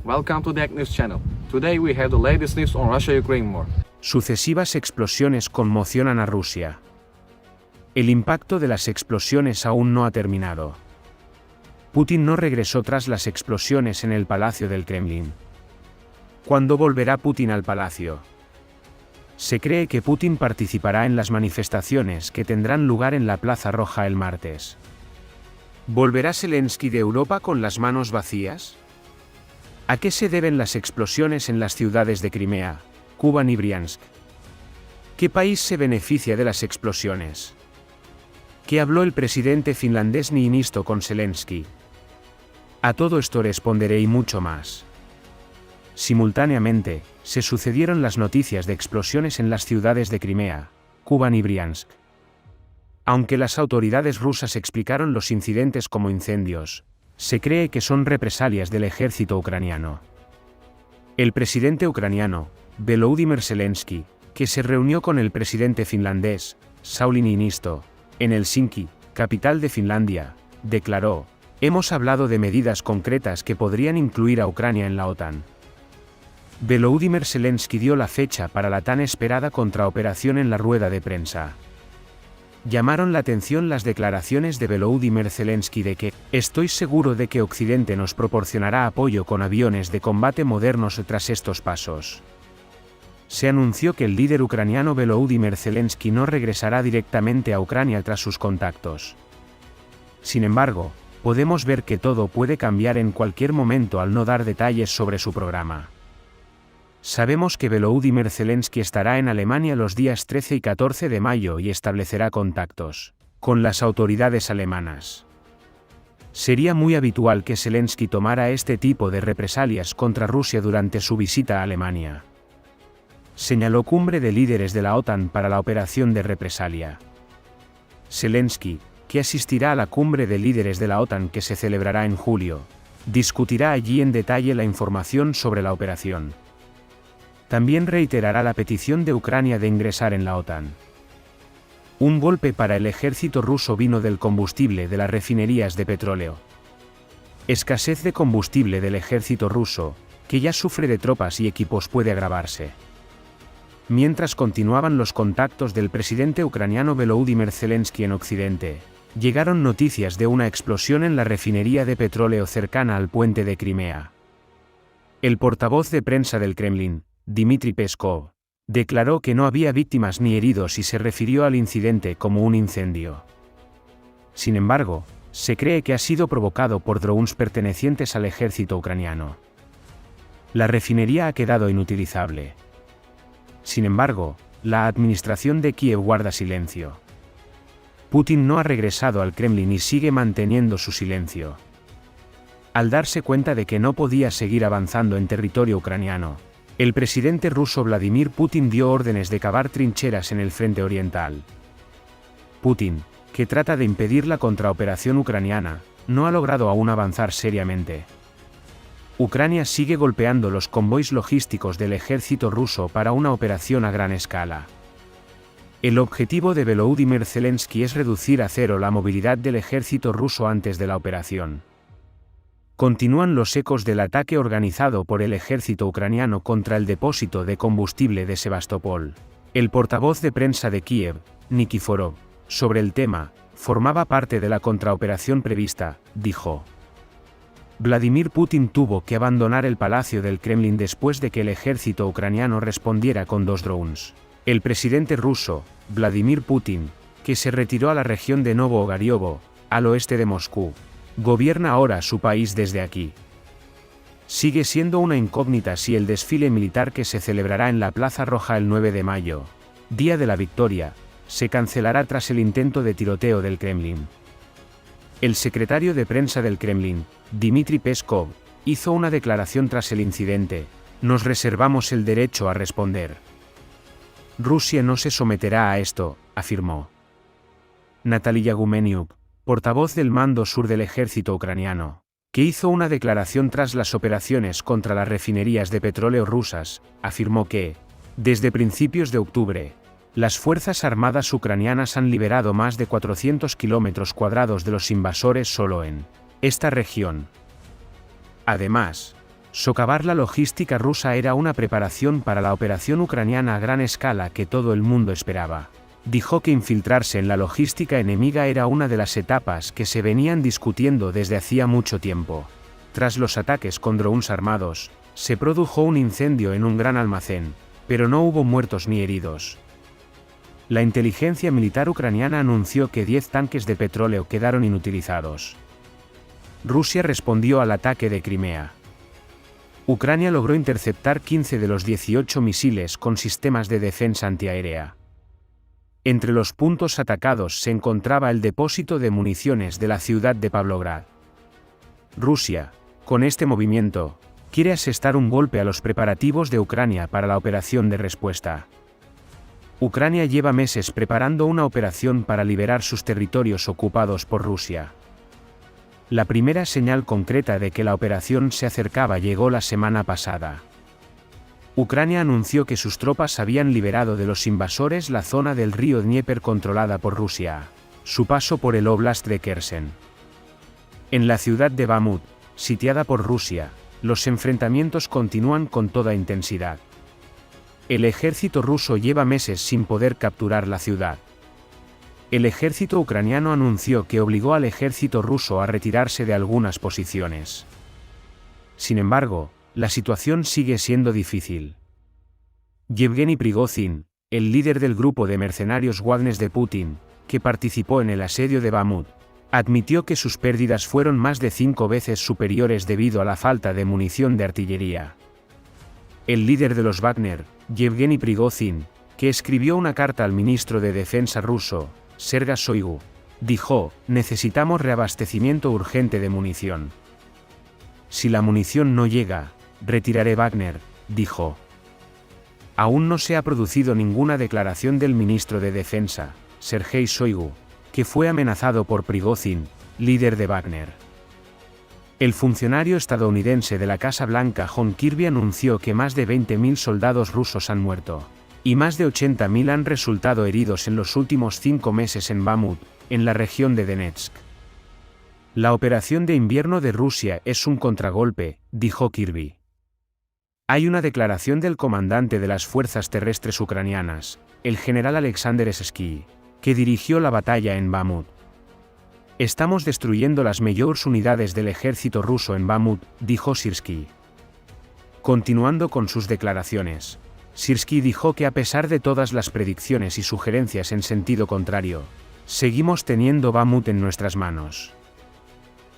Welcome to the News Channel. Today we have the latest news on Russia-Ukraine war. Sucesivas explosiones conmocionan a Rusia. El impacto de las explosiones aún no ha terminado. Putin no regresó tras las explosiones en el Palacio del Kremlin. ¿Cuándo volverá Putin al palacio? Se cree que Putin participará en las manifestaciones que tendrán lugar en la Plaza Roja el martes. ¿Volverá Zelensky de Europa con las manos vacías? ¿A qué se deben las explosiones en las ciudades de Crimea, Kuban y Briansk? ¿Qué país se beneficia de las explosiones? ¿Qué habló el presidente finlandés Niinisto con Zelensky? A todo esto responderé y mucho más. Simultáneamente, se sucedieron las noticias de explosiones en las ciudades de Crimea, Kuban y Briansk. Aunque las autoridades rusas explicaron los incidentes como incendios, se cree que son represalias del ejército ucraniano. El presidente ucraniano, Volodymyr Zelensky, que se reunió con el presidente finlandés, Sauli Niinisto, en Helsinki, capital de Finlandia, declaró: "Hemos hablado de medidas concretas que podrían incluir a Ucrania en la OTAN". Volodymyr Zelensky dio la fecha para la tan esperada contraoperación en la rueda de prensa. Llamaron la atención las declaraciones de Volodymyr Zelensky de que «estoy seguro de que Occidente nos proporcionará apoyo con aviones de combate modernos tras estos pasos». Se anunció que el líder ucraniano Volodymyr Zelensky no regresará directamente a Ucrania tras sus contactos. Sin embargo, podemos ver que todo puede cambiar en cualquier momento al no dar detalles sobre su programa. Sabemos que Volodymyr Zelensky estará en Alemania los días 13 y 14 de mayo y establecerá contactos con las autoridades alemanas. Sería muy habitual que Zelensky tomara este tipo de represalias contra Rusia durante su visita a Alemania. Señaló cumbre de líderes de la OTAN para la operación de represalia. Zelensky, que asistirá a la cumbre de líderes de la OTAN que se celebrará en julio, discutirá allí en detalle la información sobre la operación. También reiterará la petición de Ucrania de ingresar en la OTAN. Un golpe para el ejército ruso vino del combustible de las refinerías de petróleo. Escasez de combustible del ejército ruso, que ya sufre de tropas y equipos, puede agravarse. Mientras continuaban los contactos del presidente ucraniano Volodymyr Zelensky en Occidente, llegaron noticias de una explosión en la refinería de petróleo cercana al puente de Crimea. El portavoz de prensa del Kremlin, Dmitry Peskov, declaró que no había víctimas ni heridos y se refirió al incidente como un incendio. Sin embargo, se cree que ha sido provocado por drones pertenecientes al ejército ucraniano. La refinería ha quedado inutilizable. Sin embargo, la administración de Kiev guarda silencio. Putin no ha regresado al Kremlin y sigue manteniendo su silencio. Al darse cuenta de que no podía seguir avanzando en territorio ucraniano, el presidente ruso Vladimir Putin dio órdenes de cavar trincheras en el frente oriental. Putin, que trata de impedir la contraoperación ucraniana, no ha logrado aún avanzar seriamente. Ucrania sigue golpeando los convoys logísticos del ejército ruso para una operación a gran escala. El objetivo de Volodymyr Zelensky es reducir a cero la movilidad del ejército ruso antes de la operación. Continúan los ecos del ataque organizado por el ejército ucraniano contra el depósito de combustible de Sebastopol. El portavoz de prensa de Kiev, Nikiforov, sobre el tema, formaba parte de la contraoperación prevista, dijo: Vladimir Putin tuvo que abandonar el palacio del Kremlin después de que el ejército ucraniano respondiera con 2 drones. El presidente ruso, Vladimir Putin, que se retiró a la región de Novo-Ogariovo, al oeste de Moscú, gobierna ahora su país desde aquí. Sigue siendo una incógnita si el desfile militar que se celebrará en la Plaza Roja el 9 de mayo, Día de la Victoria, se cancelará tras el intento de tiroteo del Kremlin. El secretario de prensa del Kremlin, Dmitry Peskov, hizo una declaración tras el incidente: "Nos reservamos el derecho a responder. Rusia no se someterá a esto", afirmó. Natalia Gumeniuk, portavoz del Mando Sur del ejército ucraniano, que hizo una declaración tras las operaciones contra las refinerías de petróleo rusas, afirmó que, desde principios de octubre, las fuerzas armadas ucranianas han liberado más de 400 kilómetros cuadrados de los invasores solo en esta región. Además, Socavar la logística rusa era una preparación para la operación ucraniana a gran escala que todo el mundo esperaba. Dijo que infiltrarse en la logística enemiga era una de las etapas que se venían discutiendo desde hacía mucho tiempo. Tras los ataques con drones armados, se produjo un incendio en un gran almacén, pero no hubo muertos ni heridos. La inteligencia militar ucraniana anunció que 10 tanques de petróleo quedaron inutilizados. Rusia respondió al ataque de Crimea. Ucrania logró interceptar 15 de los 18 misiles con sistemas de defensa antiaérea. Entre los puntos atacados se encontraba el depósito de municiones de la ciudad de Pavlograd. Rusia, con este movimiento, quiere asestar un golpe a los preparativos de Ucrania para la operación de respuesta. Ucrania lleva meses preparando una operación para liberar sus territorios ocupados por Rusia. La primera señal concreta de que la operación se acercaba llegó la semana pasada. Ucrania anunció que sus tropas habían liberado de los invasores la zona del río Dnieper controlada por Rusia, su paso por el óblast de Kherson. En la ciudad de Bamut, sitiada por Rusia, los enfrentamientos continúan con toda intensidad. El ejército ruso lleva meses sin poder capturar la ciudad. El ejército ucraniano anunció que obligó al ejército ruso a retirarse de algunas posiciones. Sin embargo, la situación sigue siendo difícil. Yevgeny Prigozhin, el líder del grupo de mercenarios Wagner de Putin, que participó en el asedio de Bamut, admitió que sus pérdidas fueron más de 5 veces superiores debido a la falta de munición de artillería. El líder de los Wagner, Yevgeny Prigozhin, que escribió una carta al ministro de Defensa ruso, Sergei Shoigu, dijo: necesitamos reabastecimiento urgente de munición. Si la munición no llega, retiraré Wagner, dijo. Aún no se ha producido ninguna declaración del ministro de Defensa, Sergei Shoigu, que fue amenazado por Prigozhin, líder de Wagner. El funcionario estadounidense de la Casa Blanca John Kirby anunció que más de 20.000 soldados rusos han muerto, y más de 80.000 han resultado heridos en los últimos 5 meses en Bamut, en la región de Donetsk. La operación de invierno de Rusia es un contragolpe, dijo Kirby. Hay una declaración del comandante de las fuerzas terrestres ucranianas, el general Alexander Syrskyi, que dirigió la batalla en Bamut. Estamos destruyendo las mayores unidades del ejército ruso en Bamut, dijo Syrskyi. Continuando con sus declaraciones, Syrskyi dijo que a pesar de todas las predicciones y sugerencias en sentido contrario, seguimos teniendo Bamut en nuestras manos.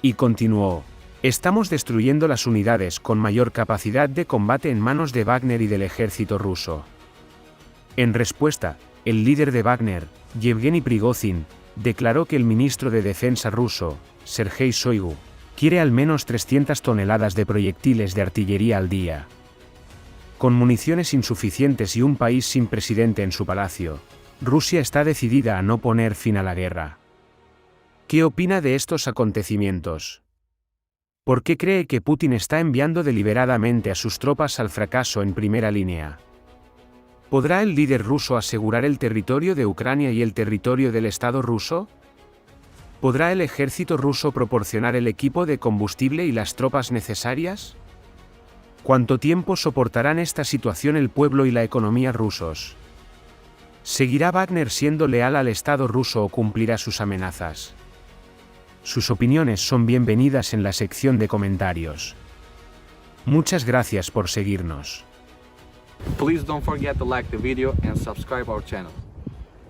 Y continuó: estamos destruyendo las unidades con mayor capacidad de combate en manos de Wagner y del ejército ruso. En respuesta, el líder de Wagner, Yevgeny Prigozhin, declaró que el ministro de Defensa ruso, Sergei Shoigu, quiere al menos 300 toneladas de proyectiles de artillería al día. Con municiones insuficientes y un país sin presidente en su palacio, Rusia está decidida a no poner fin a la guerra. ¿Qué opina de estos acontecimientos? ¿Por qué cree que Putin está enviando deliberadamente a sus tropas al fracaso en primera línea? ¿Podrá el líder ruso asegurar el territorio de Ucrania y el territorio del Estado ruso? ¿Podrá el ejército ruso proporcionar el equipo de combustible y las tropas necesarias? ¿Cuánto tiempo soportarán esta situación el pueblo y la economía rusos? ¿Seguirá Wagner siendo leal al Estado ruso o cumplirá sus amenazas? Sus opiniones son bienvenidas en la sección de comentarios. Muchas gracias por seguirnos. Please don't forget to like the video and subscribe our channel.